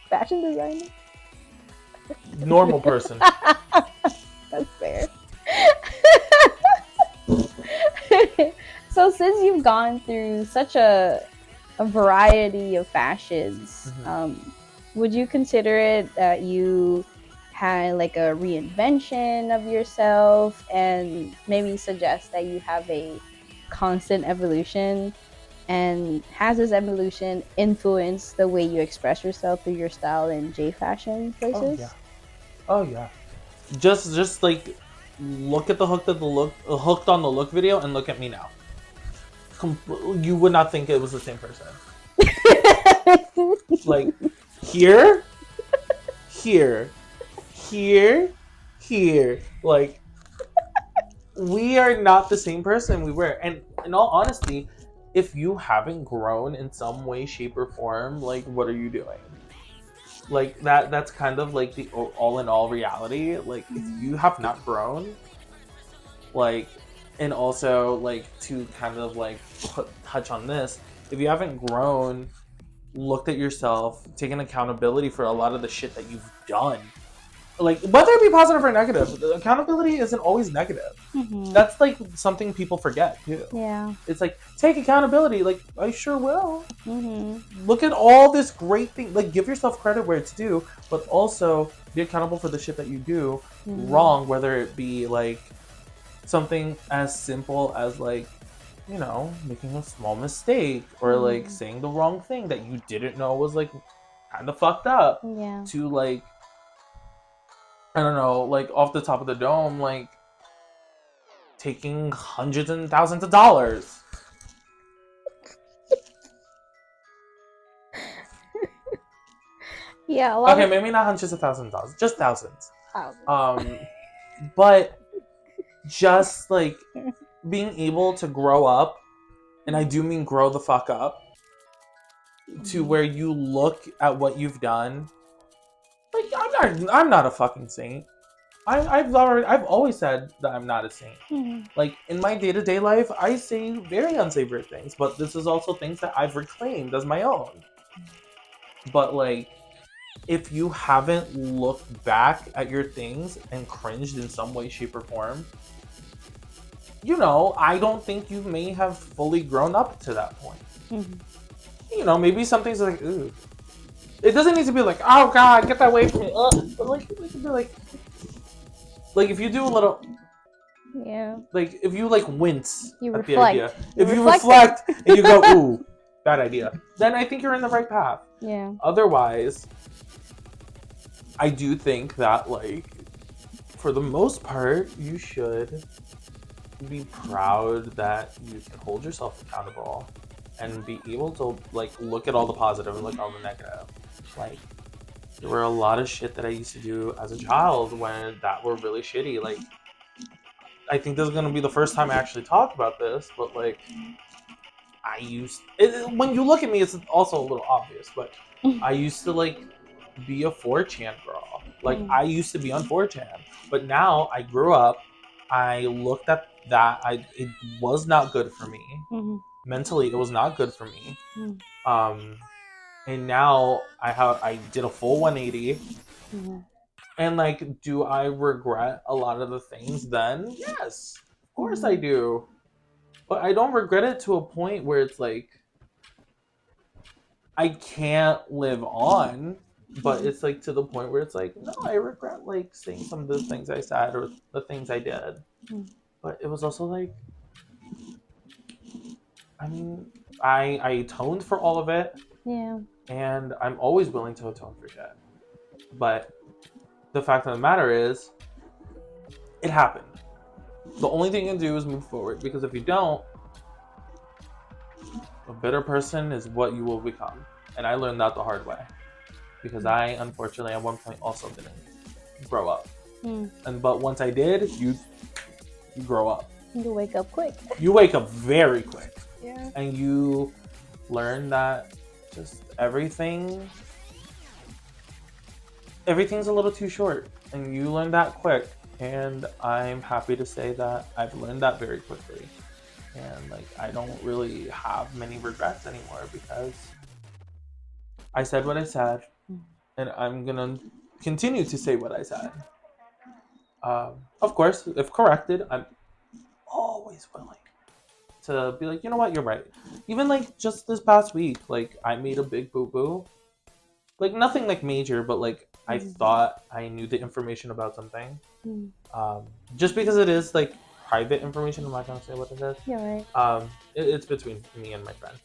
Fashion designer? Normal person. That's fair. So since you've gone through such a variety of fashions, would you consider it that you had like a reinvention of yourself, and maybe suggest that you have a constant evolution? And has this evolution influenced the way you express yourself through your style in Jfashion places? Oh yeah. Just like look at the hooked on the look video and look at me now. You would not think it was the same person. Like here. Like, we are not the same person we were. And in all honesty, if you haven't grown in some way, shape, or form, like, what are you doing? Like, that's kind of like the all in all reality. Like, if you have not grown, like, and also, like, to kind of like touch on this, if you haven't grown, looked at yourself, taken accountability for a lot of the shit that you've done, like, whether it be positive or negative, accountability isn't always negative. That's like something people forget too. Yeah. It's like, take accountability. Like, I sure will. Look at all this great thing. Like, give yourself credit where it's due, but also be accountable for the shit that you do wrong, whether it be like something as simple as, like, you know, making a small mistake, or like saying the wrong thing that you didn't know was like kind of fucked up, to like, I don't know, like off the top of the dome, like taking hundreds and thousands of dollars. Yeah. Okay, maybe not hundreds of thousands of dollars, just thousands. But just like being able to grow up, and I do mean grow the fuck up, to where you look at what you've done. Like, I'm not a fucking saint. I've always said that I'm not a saint. Like, in my day-to-day life, I say very unsavory things, but this is also things that I've reclaimed as my own. But like, if you haven't looked back at your things and cringed in some way, shape, or form, you know, I don't think you may have fully grown up to that point. You know, maybe some things are like, ooh. It doesn't need to be like, oh god, get that away from me. But like, it could be like if you do a little, like if you like wince at the idea, if you reflect and you go, ooh, bad idea, then I think you're in the right path. Yeah. Otherwise, I do think that, like, for the most part, you should be proud that you can hold yourself accountable and be able to like look at all the positive and look at all the negative. Like, there were a lot of shit that I used to do as a child that were really shitty. Like, I think this is gonna be the first time I actually talk about this, but like, when you look at me, it's also a little obvious, but I used to like be a 4chan girl. Like, I used to be on 4chan, but now I grew up. I looked at that. It was not good for me. Mentally, it was not good for me. And now I did a full 180. And like, do I regret a lot of the things then? Yes, of course I do. But I don't regret it to a point where it's like, I can't live on, but it's like to the point where it's like, no, I regret like saying some of the things I said or the things I did. But it was also like, I mean, I atoned for all of it. Yeah. And I'm always willing to atone for shit. But the fact of the matter is, it happened. The only thing you can do is move forward, because if you don't, a bitter person is what you will become. And I learned that the hard way, because I unfortunately at one point also didn't grow up. But once I did, you grow up. You wake up quick. You wake up very quick. Yeah. And you learn that just everything's a little too short, and you learn that quick. And I'm happy to say that I've learned that very quickly. And like, I don't really have many regrets anymore, because I said what I said, and I'm gonna continue to say what I said. Of course, if corrected, I'm always willing to be like, you know what, you're right. Even like just this past week, like I made a big boo-boo. Like nothing like major, but like I thought I knew the information about something. Just because it is like private information, I'm not gonna say what it is. Yeah, right. It's between me and my friend.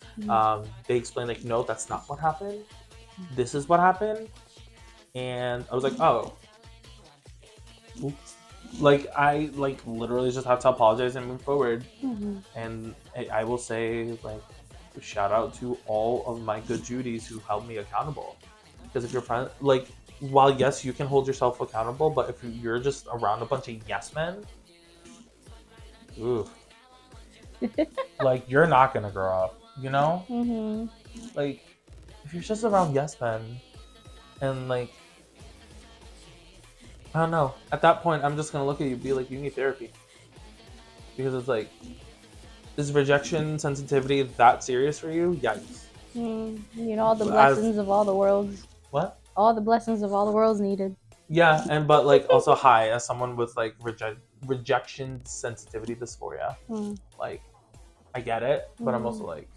They explained like, no, that's not what happened. This is what happened. And I was like, oh, oops. Like I like literally just have to apologize and move forward. And I will say, like, shout out to all of my good Judies who held me accountable. Because if you're friend, like, while yes, you can hold yourself accountable, but if you're just around a bunch of yes men, ooh, like you're not gonna grow up, you know? Like, if you're just around yes men, and like, I don't know. At that point, I'm just gonna look at you and be like, you need therapy. Because it's like, is rejection sensitivity that serious for you? Yikes. You know, all the blessings of all the worlds. What? All the blessings of all the worlds needed. Yeah, and but like also hi, as someone with like rejection sensitivity dysphoria, like I get it, but I'm also like,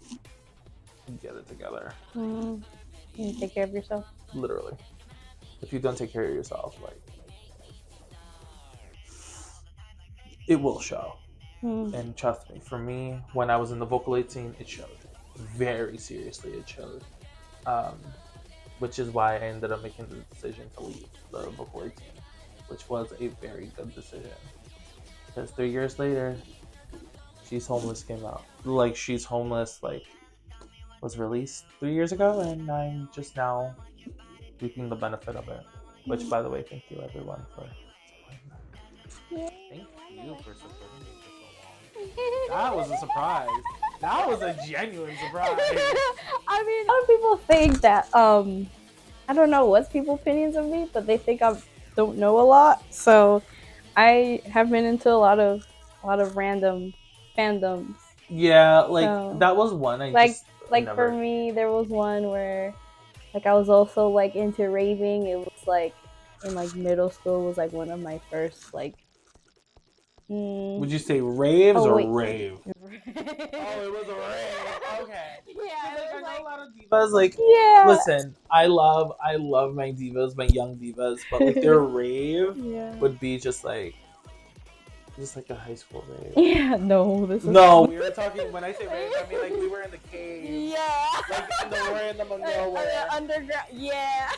get it together. You take care of yourself. Literally. If you don't take care of yourself, like, it will show. And trust me, for me, when I was in the Vocaloid scene, it showed. Very seriously, it showed. Which is why I ended up making the decision to leave the Vocaloid scene, which was a very good decision. Because 3 years later, She's Homeless came out. Like, She's Homeless, like, was released 3 years ago, and I'm just now reaping the benefit of it. Which, by the way, thank you everyone for supporting that. Thank you for supporting me for so long. That was a surprise. That was a genuine surprise. I mean, a lot of people think that, I don't know what's people's opinions of me, but they think I don't know a lot. So I have been into a lot of random fandoms. Yeah, like, that was one I like just never... for me, there was one where, like, I was also like into raving. It was like in like middle school, was like one of my first like. Would you say raves or rave? Oh, it was a rave. Okay. Yeah, like, it I was know a lot of divas. Like, listen, I love my divas, my young divas, but like their rave would be just like a high school rave. Yeah, no, this is we were talking. When I say rave, I mean like we were in the cave. Yeah. Like we're in the nowhere. Underground. Yeah.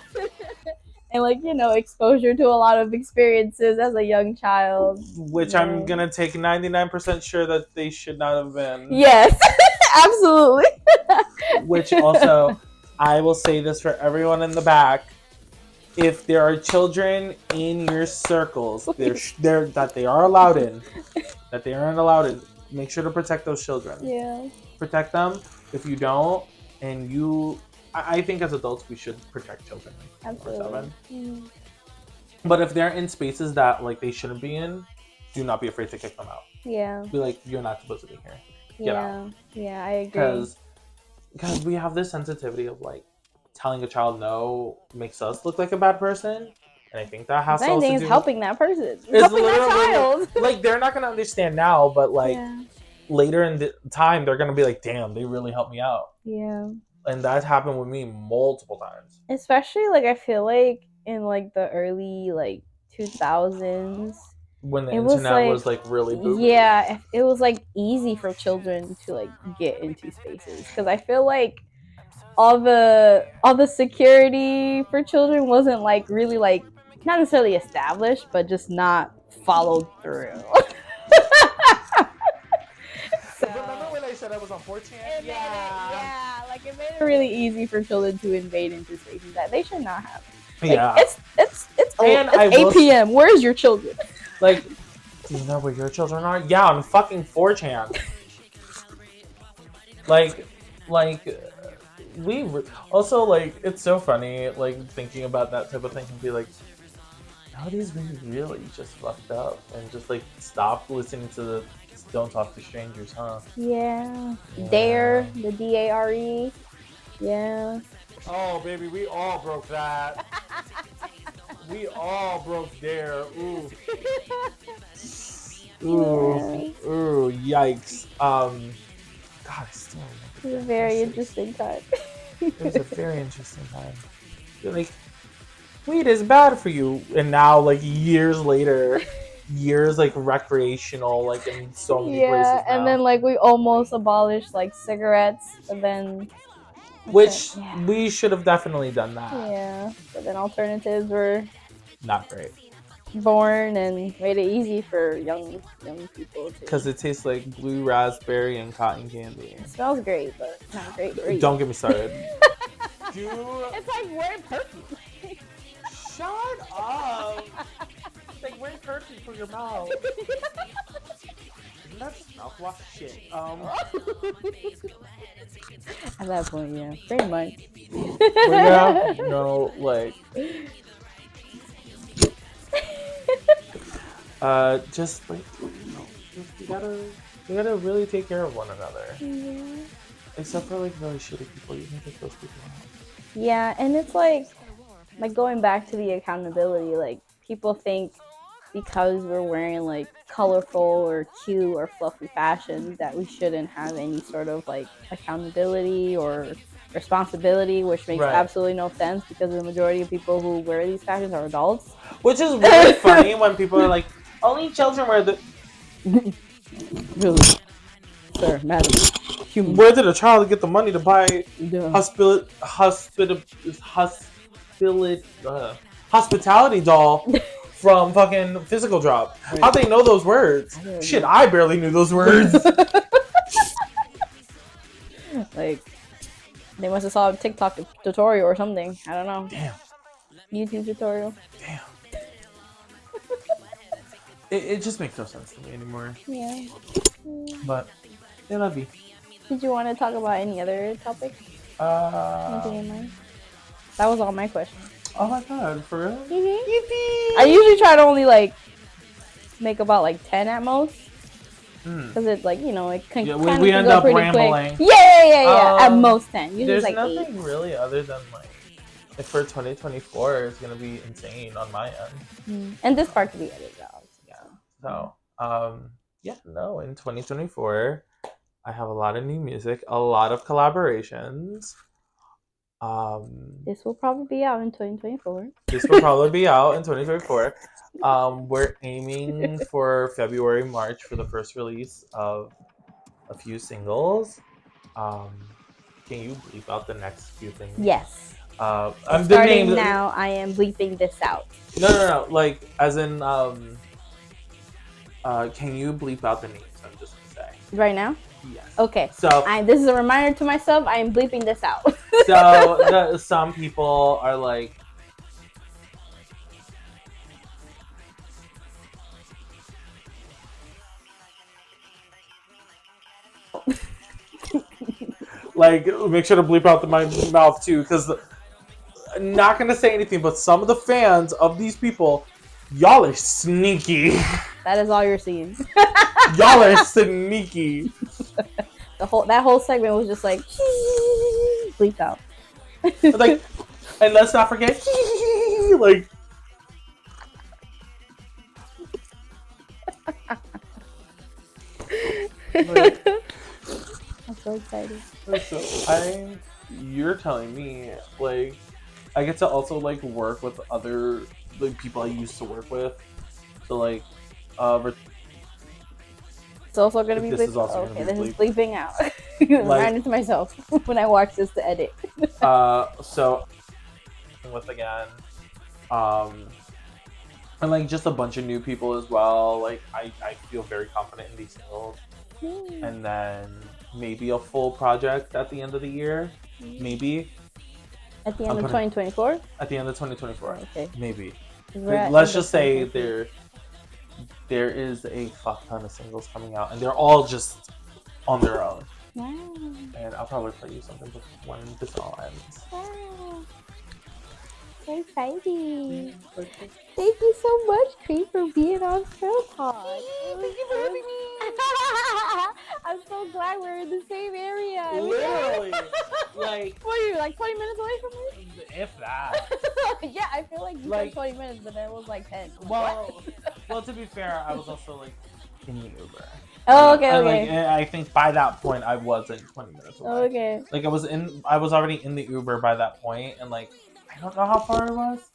And like, you know, exposure to a lot of experiences as a young child. Which I'm gonna take 99% sure that they should not have been. Yes, absolutely. Which also, I will say this for everyone in the back. If there are children in your circles that they are allowed in, that they aren't allowed in, make sure to protect those children. Yeah. Protect them. If you don't, and you... I think as adults we should protect children. Absolutely. But if they're in spaces that like they shouldn't be in, do not be afraid to kick them out. Yeah. Be like, you're not supposed to be here. Get out. Yeah, I agree. Because we have this sensitivity of like telling a child no makes us look like a bad person, and I think that has to also do helping that person. It's helping that child. Like they're not gonna understand now, but like later in the time they're gonna be like, damn, they really helped me out. Yeah. And that happened with me multiple times. Especially like I feel like in like the early like 2000s, When the it was internet like was like really booming. yeah, it was like easy for children to like get into spaces because I feel like all the security for children wasn't like really like not necessarily established, but just not followed through. So, remember when I said I was on 4chan? Yeah, like it made it really easy for children to invade into spaces that they should not have. Like, Yeah. It's old. And it's 8 p.m. Where's your children? Like, do you know where your children are? Yeah, on fucking 4chan. like, we also like it's so funny like thinking about that type of thing and be like, nowadays we really just fucked up and just like stopped listening to the Don't Talk to Strangers, huh? Yeah. Dare, the DARE. Yeah. Oh baby, we all broke that. We all broke Dare. Ooh. Ooh, yikes. God, I still remember. It was a very interesting time. It was a very interesting time. Like, weed is bad for you, and now like years later, years like recreational, like in so many places now. And then like we almost abolished like cigarettes, but then which we should have definitely done that. Yeah, but then alternatives were not great. Born and made it easy for young people to. Because it tastes like blue raspberry and cotton candy. It smells great, but not great for you. Don't get me started. Dude, it's like wearing perfume. Shut up. It's like wearing perfume for your mouth. That's mouthwash shit. At that point, yeah, pretty much. Yeah, no, like. Just like you gotta really take care of one another. Yeah. Except for like really shitty people, you can take those people out. Yeah, and it's like going back to the accountability. Like people think because we're wearing like colorful or cute or fluffy fashion that we shouldn't have any sort of like accountability or responsibility, which makes absolutely no sense because the majority of people who wear these fashions are adults. Which is really funny when people are like, only children wear the... Really? Sir, madam. Human. Where did a child get the money to buy hospitality doll from fucking Physical Drop? Right. How'd they know those words? Shit, I barely knew those words. Like, they must have saw a TikTok tutorial or something. I don't know. Damn. YouTube tutorial. Damn. It just makes no sense to me anymore. Yeah. But, I love you. Did you want to talk about any other topic? Anything in mind? That was all my questions. Oh my god, for real? Mm-hmm. Yippee! I usually try to only like make about like 10 at most. Because it's like, you know, it can we end up rambling. Quick. Yeah. At most 10. Usually there's like nothing 8. really other than like, if for 2024 it's gonna be insane on my end. And this part could be edited out. So, in 2024, I have a lot of new music, a lot of collaborations. This will probably be out in 2024. This will probably be out in 2024. We're aiming for February, March for the first release of a few singles. Can you bleep out the next few things? Yes. I'm starting now. I am bleeping this out. No. Like, as in, can you bleep out the names? I'm just gonna say. Right now? Yes. Okay. So this is a reminder to myself. I am bleeping this out. So some people are like, make sure to bleep out my mouth too, because I'm not gonna say anything. But some of the fans of these people, y'all are sneaky. That is all you're seeing. Y'all are sneaky. That whole segment was just like bleep out. Like, and let's not forget like. I'm so excited. So You're telling me, like, I get to also like work with other like people I used to work with. So like, It's also gonna be this is also okay. gonna be This is bleeping out. Like- Reminding to myself when I watch this to edit. so with again, and like just a bunch of new people as well. Like I feel very confident in these skills, and then maybe a full project at the end of the year, maybe At the end of 2024. at the end of 2024, Okay. maybe. We're at Let's end of just say 2024. there is a fuck ton of singles coming out, and they're all just on their own. Wow. And I'll probably play you something when this all ends. Wow. So exciting. Thank you so much, Cree, for being on Frill Talk. Thank you for having me. I'm so glad we're in the same area. Literally, like, what are you, like 20 minutes away from me? if that. Yeah, I feel like you Like- said 20 minutes, but then it was like 10. Well, to be fair, I was also like in the Uber. Oh, okay, And, okay. like, I think by that point I wasn't 20 minutes away. Okay. Like I was already in the Uber by that point, and like I don't know how far it was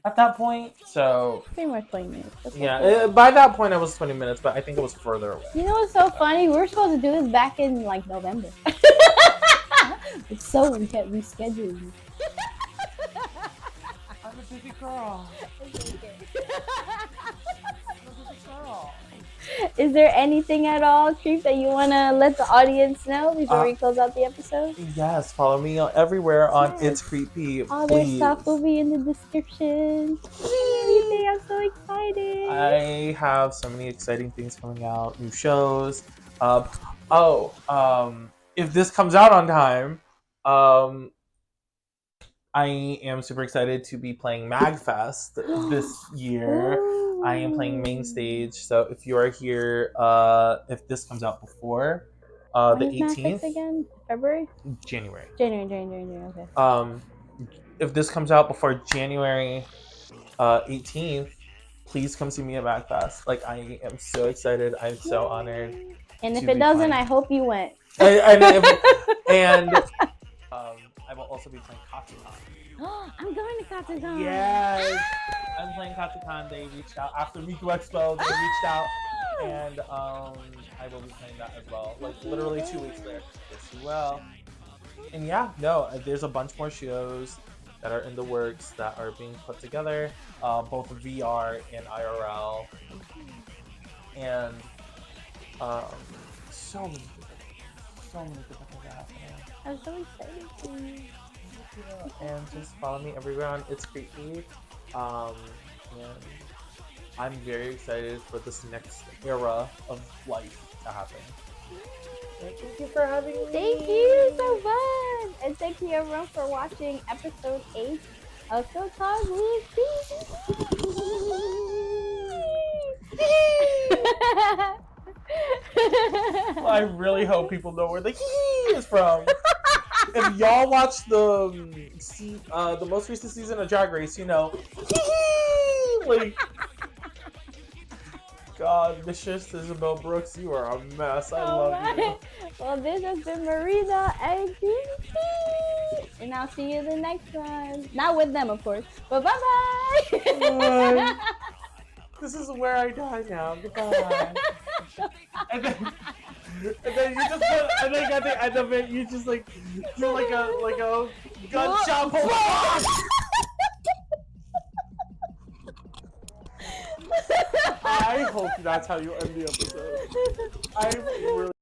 at that point. So Pretty much 20 minutes. That's yeah, okay. by that point I was 20 minutes, but I think it was further away. You know what's so funny? We were supposed to do this back in like November. It's so we kept rescheduling. I'm a busy girl. It's okay. I'm a busy girl. Is there anything at all, Creep, that you want to let the audience know before we close out the episode? Yes, follow me everywhere on Yes. It's Creepy. All their Please. stuff will be in the description. Everything. I'm so excited. I have so many exciting things coming out, new shows. If this comes out on time, I am super excited to be playing MAGFest this year. Ooh. I am playing main stage, so if you are here, if this comes out before the When is MAGFest 18th, again? February? January. January. Okay. If this comes out before January 18th, please come see me at MAGFest. Like I am so excited. I'm so honored. And if to it be doesn't, playing. I hope you went. And I will also be playing Katsukan. I'm going to Katsukan. Yes, I'm playing Katsukan. They reached out after MIKUEXPO. They reached out, and I will be playing that as well. Like literally 2 weeks later. Yes, you will. And yeah, no, there's a bunch more shows that are in the works that are being put together, both VR and IRL, and so many different things are happening. I'm so excited for you. And just follow me everywhere on It's Creepy. And I'm very excited for this next era of life to happen. Thank you for having me. Thank you so much. And thank you everyone for watching episode 8 of Frill Talk with I really hope people know where the hee is from. If y'all watch the most recent season of Drag Race, you know, like, God, Mistress Isabel Brooks, you are a mess. I love you. Well, this has been Marina and Creepy. And I'll see you in the next one. Not with them, of course. But bye-bye. Bye. This is where I die now. Goodbye. And then you just put, and then at the end of it, you just like do like a gunshot. I hope that's how you end the episode. I really.